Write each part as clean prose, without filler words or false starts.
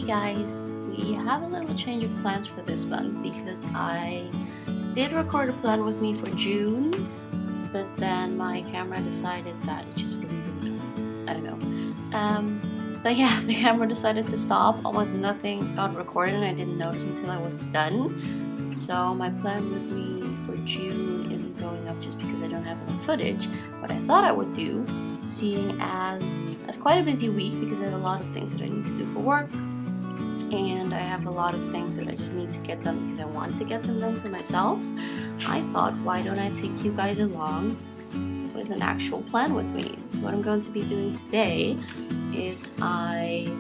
Hey guys, we have a little change of plans for this month because I did record a plan with me for June, but then my camera decided that it just wasn't good enough. I don't know. But yeah, the camera decided to stop. Almost nothing got recorded and I didn't notice until I was done. So my plan with me for June isn't going up just because I don't have enough footage. What I thought I would do, seeing as I have quite a busy week because I have a lot of things that I need to do for work, and I have a lot of things that I just need to get done because I want to get them done for myself. I thought, why don't I take you guys along with an actual plan with me? So what I'm going to be doing today is I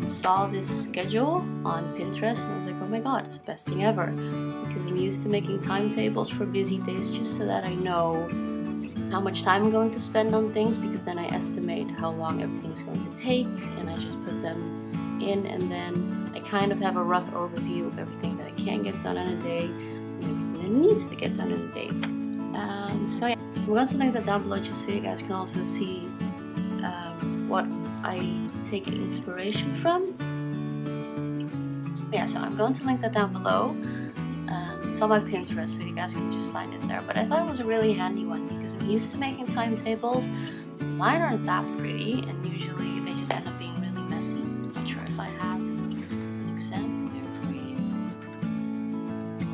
saw this schedule on Pinterest and I was like, oh my god, it's the best thing ever, because I'm used to making timetables for busy days just so that I know how much time I'm going to spend on things, because then I estimate how long everything's going to take and I just put them in, and then I kind of have a rough overview of everything that I can get done in a day and everything that needs to get done in a day. So yeah, I'm going to link that down below just so you guys can also see what I take inspiration from. Yeah, so I'm going to link that down below. It's on my Pinterest, so you guys can just find it there. But I thought it was a really handy one because I'm used to making timetables. Mine aren't that pretty, and usually they just end up being really messy. I'm not sure if I have an example here for you.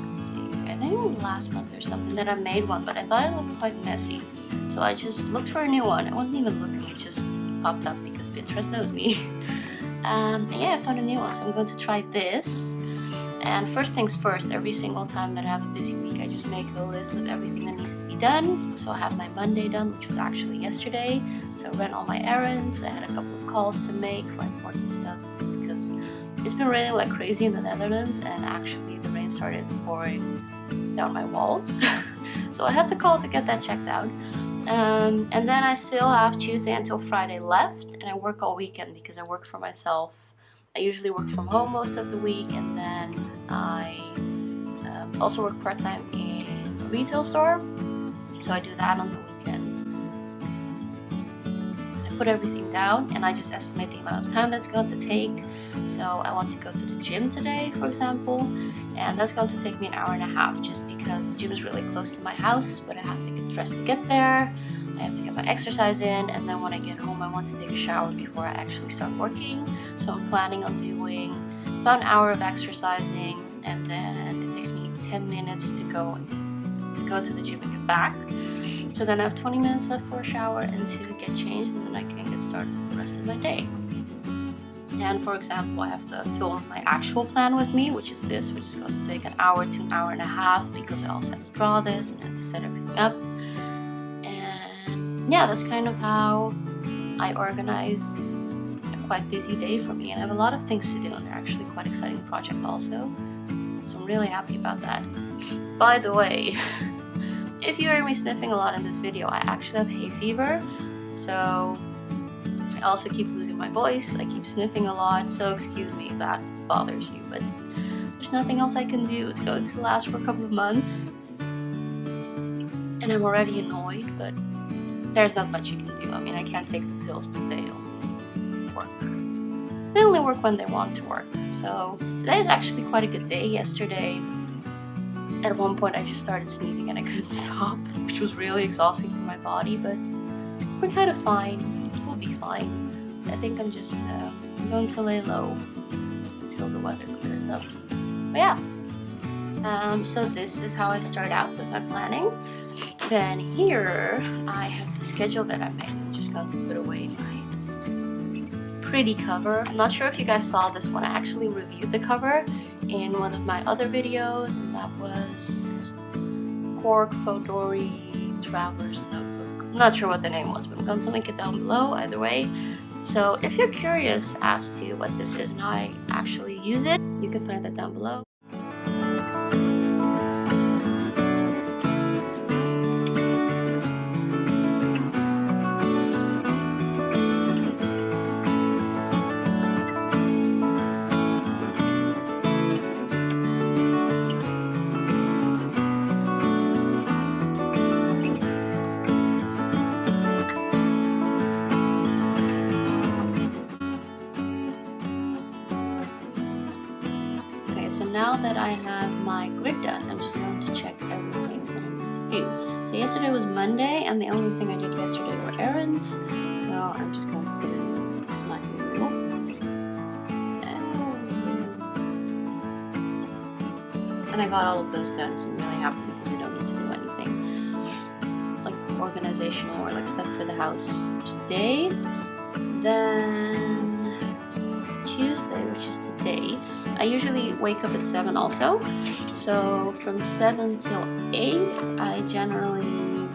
Let's see. I think it was last month or something that I made one, but I thought it looked quite messy. So I just looked for a new one. I wasn't even looking, it just popped up because Pinterest knows me. And yeah, I found a new one, so I'm going to try this. And first things first, every single time that I have a busy week, I just make a list of everything that needs to be done. So I have my Monday done, which was actually yesterday. So I ran all my errands. I had a couple of calls to make for important stuff because it's been raining like crazy in the Netherlands, and actually the rain started pouring down my walls. So I had to call to get that checked out. And then I still have Tuesday until Friday left, and I work all weekend because I work for myself. I usually work from home most of the week, and then I also work part-time in a retail store, so I do that on the weekends. I put everything down and I just estimate the amount of time that's going to take. So I want to go to the gym today, for example, and that's going to take me an hour and a half just because the gym is really close to my house, but I have to get dressed to get there. I have to get my exercise in, and then when I get home I want to take a shower before I actually start working. So I'm planning on doing about an hour of exercising, and then it takes me 10 minutes to go to the gym and get back. So then I have 20 minutes left for a shower and to get changed, and then I can get started with the rest of my day. And for example, I have to film my actual plan with me, which is this, which is going to take an hour to an hour and a half because I also have to draw this and I have to set everything up. Yeah, that's kind of how I organize a quite busy day for me, and I have a lot of things to do, and they're actually quite exciting projects also, so I'm really happy about that. By the way, if you hear me sniffing a lot in this video, I actually have hay fever, so I also keep losing my voice, I keep sniffing a lot, so excuse me if that bothers you, but there's nothing else I can do. It's going to last for a couple of months, and I'm already annoyed, but there's not much you can do. I mean, I can't take the pills, but they only work. They only work when they want to work. So today is actually quite a good day. Yesterday, at one point, I just started sneezing and I couldn't stop, which was really exhausting for my body, but we're kind of fine. We'll be fine. I think I'm just going to lay low until the weather clears up. But yeah. So this is how I start out with my planning. Then here I have the schedule that I'm making. I'm just going to put away my pretty cover. I'm not sure if you guys saw this one. I actually reviewed the cover in one of my other videos, and that was Cork Fauxdori Traveler's Notebook. I'm not sure what the name was, but I'm going to link it down below either way. So if you're curious as to what this is and how I actually use it, you can find that down below. now that I have my grid done, I'm just going to check everything that I need to do. So yesterday was Monday, and the only thing I did yesterday were errands. So I'm just going to put it in this my wheel. And I got all of those done, so I'm really happy because I don't need to do anything like organizational or like stuff for the house today. Then Tuesday, which is today, I usually wake up at 7 also. So from 7 till 8, I generally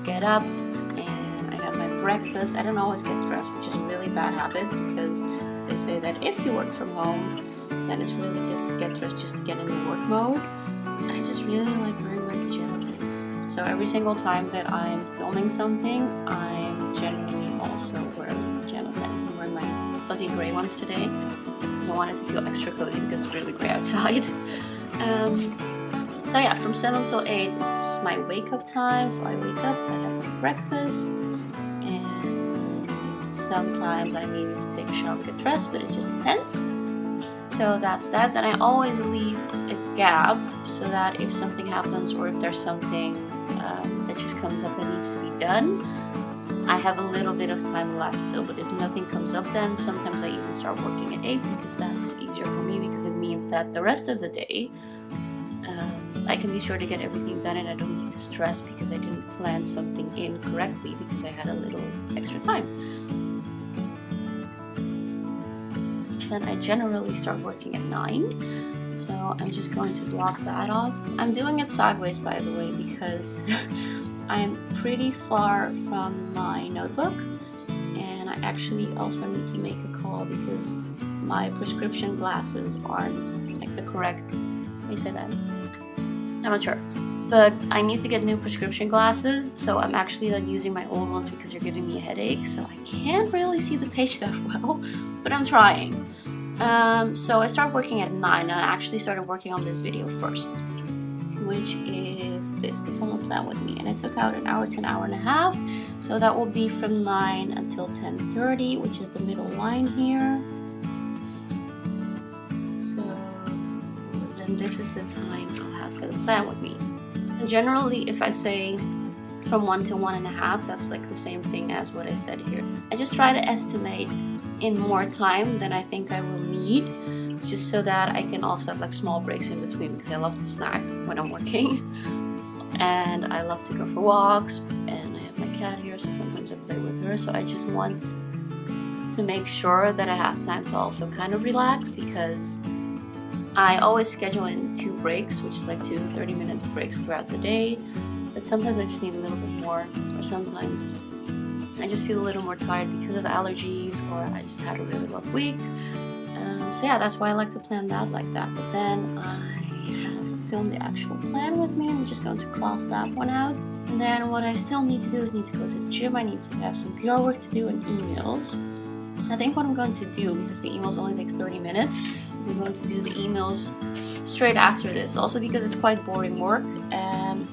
get up and I have my breakfast. I don't always get dressed, which is a really bad habit because they say that if you work from home, then it's really good to get dressed just to get in the work mode. I just really like wearing my pajamas. So every single time that I'm filming something, I'm generally also wearing pajama pants. I'm wearing my fuzzy gray ones today because I wanted to feel extra cozy because it's really gray outside. So yeah, from 7 till 8 this is just my wake up time. So I wake up, I have my breakfast, and sometimes I need to take a shower and get dressed, but it just depends. So that's that. Then I always leave a gap so that if something happens or if there's something that just comes up that needs to be done, I have a little bit of time left. So, but if nothing comes up, then sometimes I even start working at 8 because that's easier for me because it means that the rest of the day I can be sure to get everything done and I don't need to stress because I didn't plan something in correctly because I had a little extra time. Then I generally start working at 9, so I'm just going to block that off. I'm doing it sideways, by the way, because I'm pretty far from my notebook, and I actually also need to make a call because my prescription glasses aren't like the correct, how do you say that? I'm not sure. But I need to get new prescription glasses, so I'm actually like using my old ones because they're giving me a headache, so I can't really see the page that well, but I'm trying. So I started working at 9, and I actually started working on this video first, which is this, the Follow Plan With Me, and I took out an hour to an hour and a half, so that will be from 9 until 10:30, which is the middle line here. So then this is the time I'll have for the plan with me. And generally, if I say from 1 to 1.5, that's like the same thing as what I said here. I just try to estimate in more time than I think I will need, just so that I can also have like small breaks in between because I love to snack when I'm working and I love to go for walks, and I have my cat here, so sometimes I play with her. So I just want to make sure that I have time to also kind of relax because I always schedule in 2 breaks, which is like 2 30-minute breaks throughout the day, but sometimes I just need a little bit more, or sometimes I just feel a little more tired because of allergies, or I just had a really rough week. So yeah, that's why I like to plan that like that. But then I have to film the actual plan with me. I'm just going to cross that one out. And then what I still need to do is need to go to the gym. I need to have some PR work to do and emails. I think what I'm going to do, because the emails only take 30 minutes, is I'm going to do the emails straight after this. Also because it's quite boring work.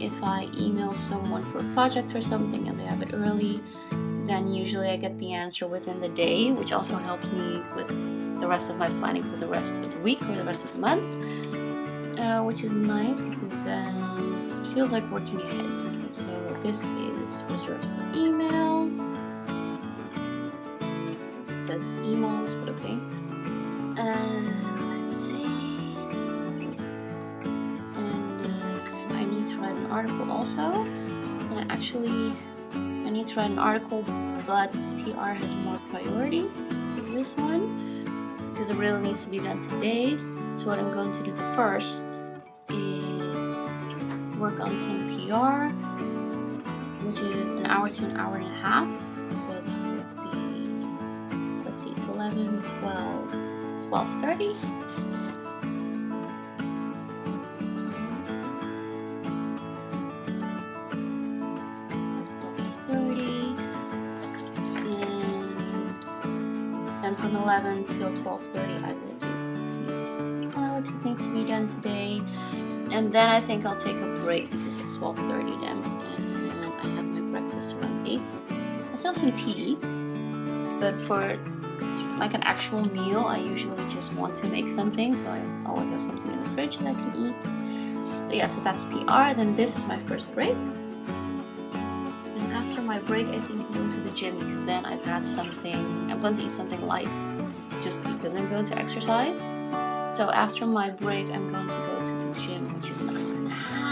If I email someone for a project or something and they have it early, then usually I get the answer within the day, which also helps me with the rest of my planning for the rest of the week or the rest of the month, which is nice because then it feels like working ahead. So this is reserved for emails. It says emails, but okay. Let's see. And I need to write an article also. And I need to write an article, but PR has more priority than this one because it really needs to be done today. So what I'm going to do first is work on some PR, which is an hour to an hour and a half. So that would be, let's see, it's 11, 12, 12:30. From 11 till 12:30 I will do things to be done today, and then I think I'll take a break because it's 12:30 then, and I have my breakfast around 8. I still have some tea, but for like an actual meal, I usually just want to make something, so I always have something in the fridge that I can eat. But yeah, so that's PR. Then this is my first break. And after my break, I think I'm going to the gym, because then I've had something, I'm going to eat something light, just because I'm going to exercise. So after my break, I'm going to go to the gym, which is an hour and a half.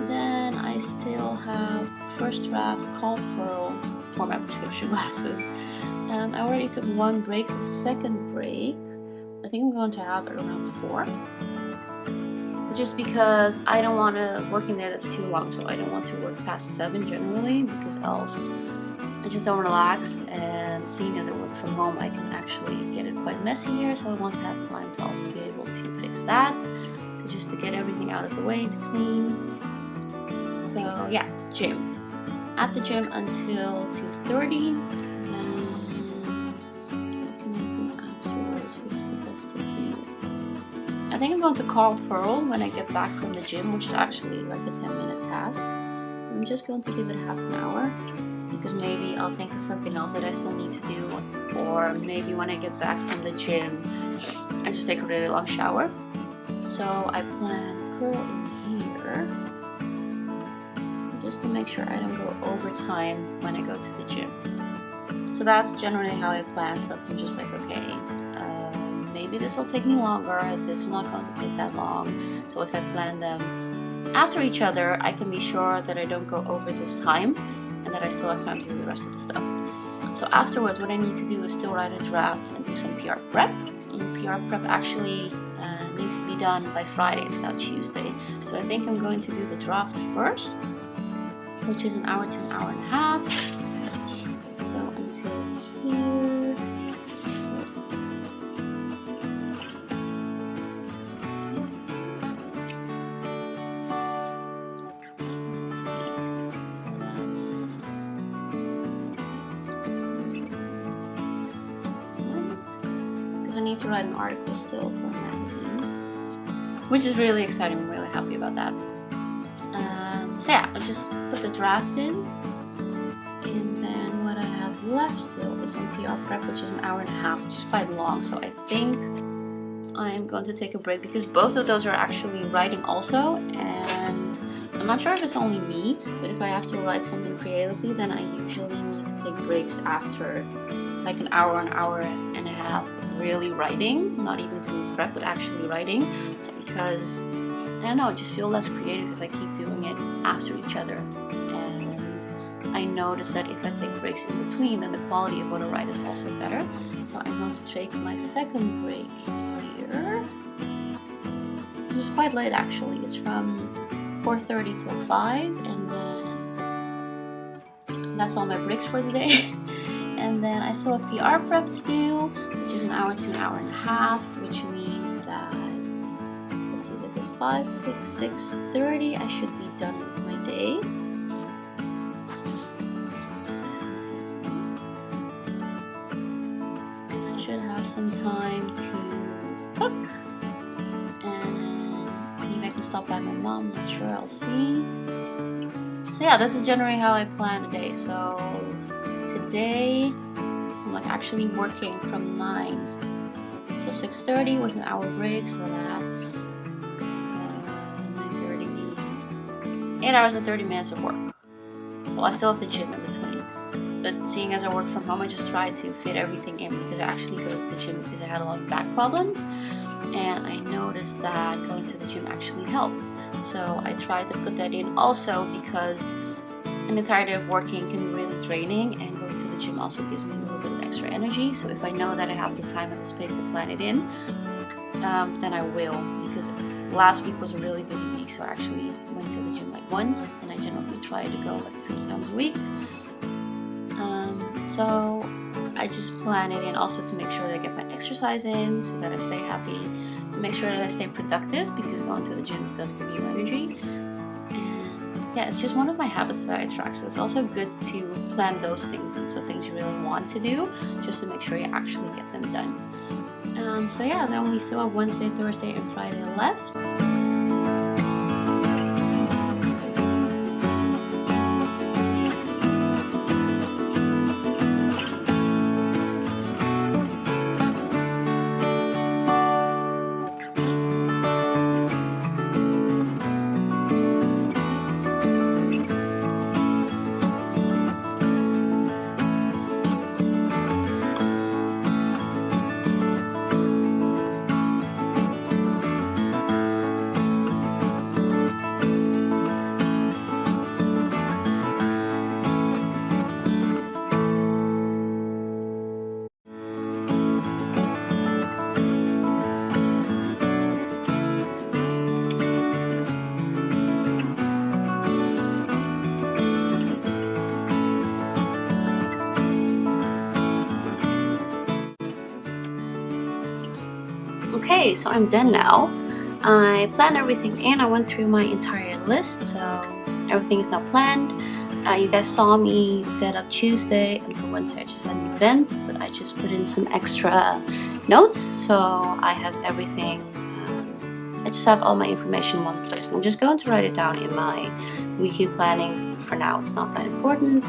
Then I still have first draft Cork for my prescription glasses. I already took one break. The second break, I think I'm going to have it around 4. Just because I don't want a working day that's too long, so I don't want to work past 7 generally, because else I just don't relax. And seeing as I work from home, I can actually get it quite messy here, so I want to have time to also be able to fix that, just to get everything out of the way, to clean. So yeah, gym. At the gym until 2:30. What can I do afterwards? What's the best to do? I think I'm going to call Pearl when I get back from the gym, which is actually like a 10-minute task. I'm just going to give it half an hour, because maybe I'll think of something else that I still need to do, or maybe when I get back from the gym, I just take a really long shower. So I plan Pearl in here, just to make sure I don't go overtime when I go to the gym. So that's generally how I plan stuff. I'm just like, okay, maybe this will take me longer, this is not going to take that long. So if I plan them after each other, I can be sure that I don't go over this time, and that I still have time to do the rest of the stuff. So afterwards, what I need to do is still write a draft and do some PR prep. And PR prep actually needs to be done by Friday. It's now Tuesday, so I think I'm going to do the draft first, which is an hour to an hour and a half. So until here. Let's see. So that's because I need to write an article still for a magazine, which is really exciting. I'm really happy about that. So yeah, I'll just put the draft in, and then what I have left still is some PR prep, which is an hour and a half, which is quite long. So I think I'm going to take a break, because both of those are actually writing also, and I'm not sure if it's only me, but if I have to write something creatively, then I usually need to take breaks after like an hour and a half of really writing, not even doing prep, but actually writing, because I don't know, I just feel less creative if I keep doing it after each other. And I notice that if I take breaks in between, then the quality of what I write is also better. So I'm going to take my second break here, which is quite late actually. It's from 4:30 till 5, and then that's all my breaks for the day. And then I still have PR prep to do, which is an hour to an hour and a half, which means that, let's see, this is 5, 6, 6:30. I should be done with my day. And I should have some time to cook, and maybe I can stop by my mom, not sure, I'll see. So yeah, this is generally how I plan a day. So today I'm like actually working from 9 till 6:30 with an hour break, so that's 9:30, 8 hours and 30 minutes of work. Well, I still have the gym in between, but seeing as I work from home, I just try to fit everything in, because I actually go to the gym because I had a lot of back problems, and I noticed that going to the gym actually helped. So I try to put that in also, because an entire day of working can be really draining, and going to the gym also gives me a little bit of extra energy. So if I know that I have the time and the space to plan it in, then I will, because last week was a really busy week, so I actually went to the gym like once, and I generally try to go like 3 times a week. So I just plan it in also to make sure that I get my exercise in, so that I stay happy, to make sure that I stay productive, because going to the gym does give you energy. Yeah, it's just one of my habits that I track, so it's also good to plan those things in, so things you really want to do, just to make sure you actually get them done. So yeah, then we still have Wednesday, Thursday, and Friday left. Okay, so I'm done now. I planned everything in. I went through my entire list, so everything is now planned. You guys saw me set up Tuesday, and for Wednesday I just had an event, but I just put in some extra notes, so I have everything. I just have all my information in one place, and I'm just going to write it down in my weekly planning. For now, it's not that important.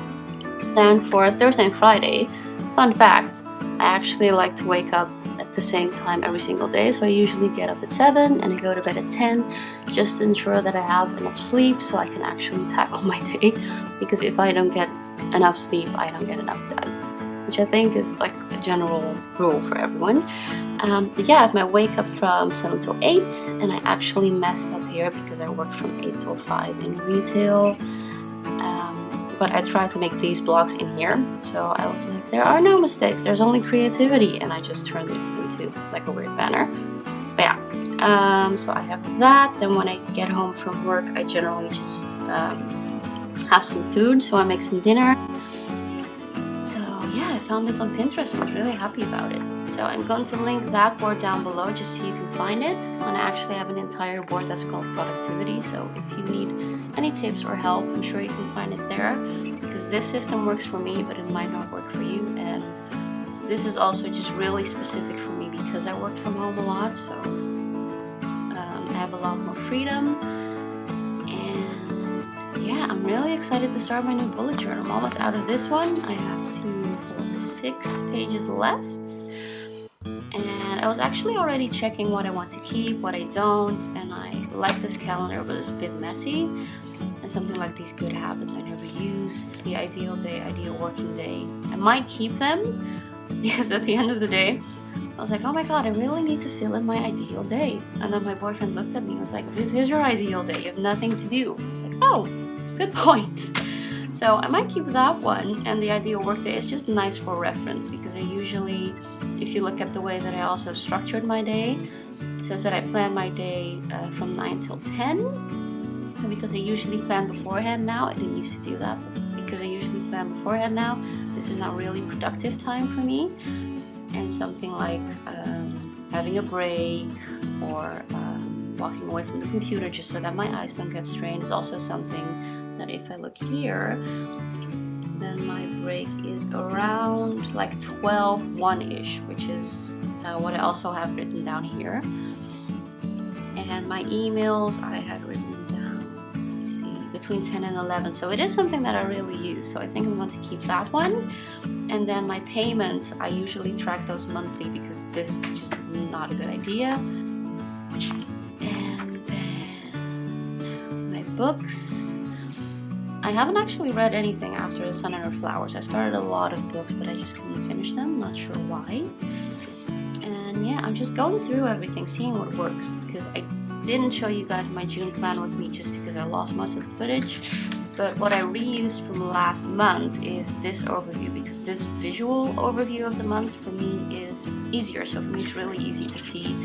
Then for Thursday and Friday, fun fact, I actually like to wake up at the same time every single day. So I usually get up at 7 and I go to bed at 10, just to ensure that I have enough sleep so I can actually tackle my day. Because if I don't get enough sleep, I don't get enough done, which I think is like a general rule for everyone. But yeah, I have my wake up from 7 till 8, and I actually messed up here because I work from 8 till 5 in retail. But I tried to make these blocks in here, so I was like, there are no mistakes, there's only creativity, and I just turned it into like a weird banner. But yeah, so I have that. Then when I get home from work, I generally just have some food, so I make some dinner. So yeah, I found this on Pinterest and I was really happy about it. So I'm going to link that board down below just so you can find it. And I actually have an entire board that's called productivity, so if you need any tips or help, I'm sure you can find it there, because this system works for me, but it might not work for you. And this is also just really specific for me because I work from home a lot, so I have a lot more freedom. And yeah, I'm really excited to start my new bullet journal. I'm almost out of this one. I have 2, 4, 6 pages left. And I was actually already checking what I want to keep, what I don't, and I like this calendar, but it's a bit messy. And something like these good habits I never used, the ideal day, ideal working day. I might keep them because at the end of the day, I was like, oh my god, I really need to fill in my ideal day. And then my boyfriend looked at me and was like, this is your ideal day, you have nothing to do. I was like, oh, good point. So I might keep that one, and the ideal work day is just nice for reference, because I usually, if you look at the way that I also structured my day, it says that I plan my day from 9 till 10, and because I usually plan beforehand now, I didn't used to do that, but because I usually plan beforehand now, this is not really productive time for me. And something like having a break or walking away from the computer just so that my eyes don't get strained is also something that if I look here, then my break is around like 12:1-ish, which is what I also have written down here. And my emails I have written down, let me see, between 10 and 11. So it is something that I really use. So I think I'm going to keep that one. And then my payments, I usually track those monthly because this was just not a good idea. And then my books. I haven't actually read anything after The Sun and Her Flowers. I started a lot of books, but I just couldn't finish them. Not sure why. And yeah, I'm just going through everything, seeing what works, because I didn't show you guys my June plan with me just because I lost most of the footage. But what I reused from last month is this overview, because this visual overview of the month for me is easier. So for me, it's really easy to see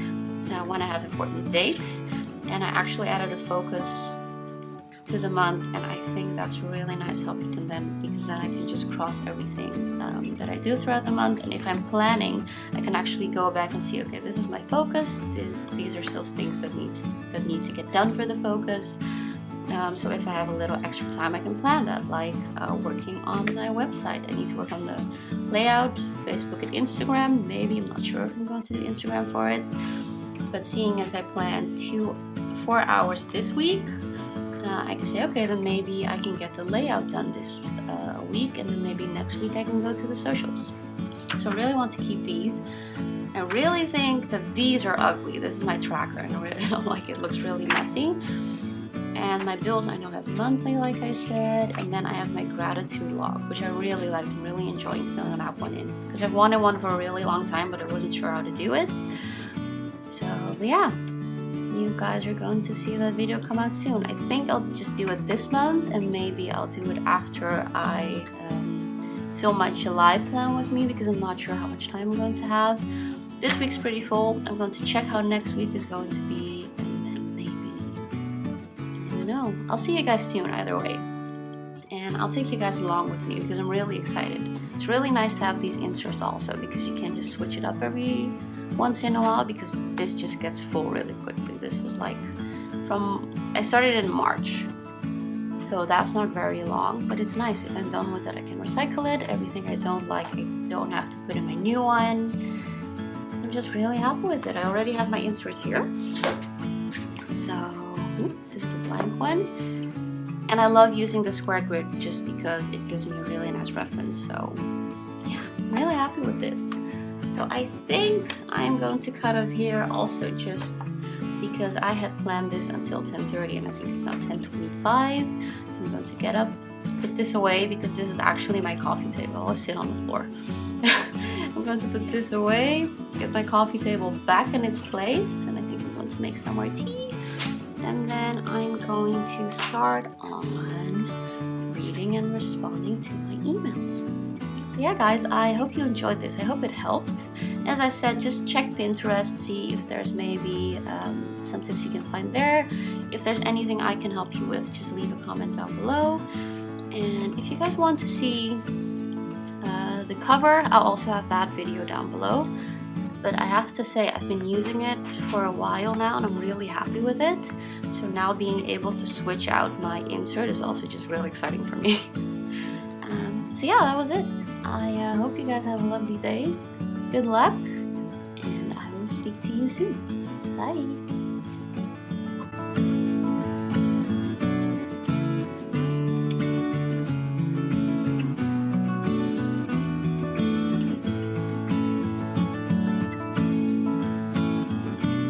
when I have important dates. And I actually added a focus to the month, and I think that's really nice help you can then, because then I can just cross everything that I do throughout the month. And if I'm planning, I can actually go back and see, okay, this is my focus, these are still things that need to get done for the focus, So if I have a little extra time, I can plan that, like working on my website. I need to work on the layout, Facebook and Instagram. Maybe, I'm not sure if I'm going to do Instagram for it. But seeing as I plan 4 hours this week, I can say, okay, then maybe I can get the layout done this week, and then maybe next week I can go to the socials. So I really want to keep these. I really think that these are ugly. This is my tracker, and I really don't like it. It looks really messy. And my bills, I know, have monthly, like I said, and then I have my gratitude log, which I really liked. I'm really enjoying filling that one in, because I've wanted one for a really long time, but I wasn't sure how to do it. So yeah, you guys are going to see that video come out soon. I think I'll just do it this month, and maybe I'll do it after I film my July plan with me, because I'm not sure how much time I'm going to have. This week's pretty full. I'm going to check how next week is going to be, and then maybe, I don't know. I'll see you guys soon either way. And I'll take you guys along with me, because I'm really excited. It's really nice to have these inserts also, because you can just switch it up every once in a while, because this just gets full really quickly. This was like I started in March, so that's not very long, but it's nice. If I'm done with it, I can recycle it. Everything I don't like, I don't have to put in my new one. So I'm just really happy with it. I already have my inserts here. So this is a blank one. And I love using the square grid just because it gives me a really nice reference. So yeah, I'm really happy with this. So I think I'm going to cut off here also, just because I had planned this until 10:30 and I think it's now 10:25. So I'm going to get up, put this away, because this is actually my coffee table. I'll sit on the floor. I'm going to put this away, get my coffee table back in its place, and I think I'm going to make some more tea. And then I'm going to start on reading and responding to my emails. So yeah, guys, I hope you enjoyed this. I hope it helped. As I said, just check Pinterest, see if there's maybe some tips you can find there. If there's anything I can help you with, just leave a comment down below. And if you guys want to see the cover, I'll also have that video down below. But I have to say, I've been using it for a while now, and I'm really happy with it. So now being able to switch out my insert is also just really exciting for me. So yeah, that was it. I hope you guys have a lovely day. Good luck, and I will speak to you soon. Bye.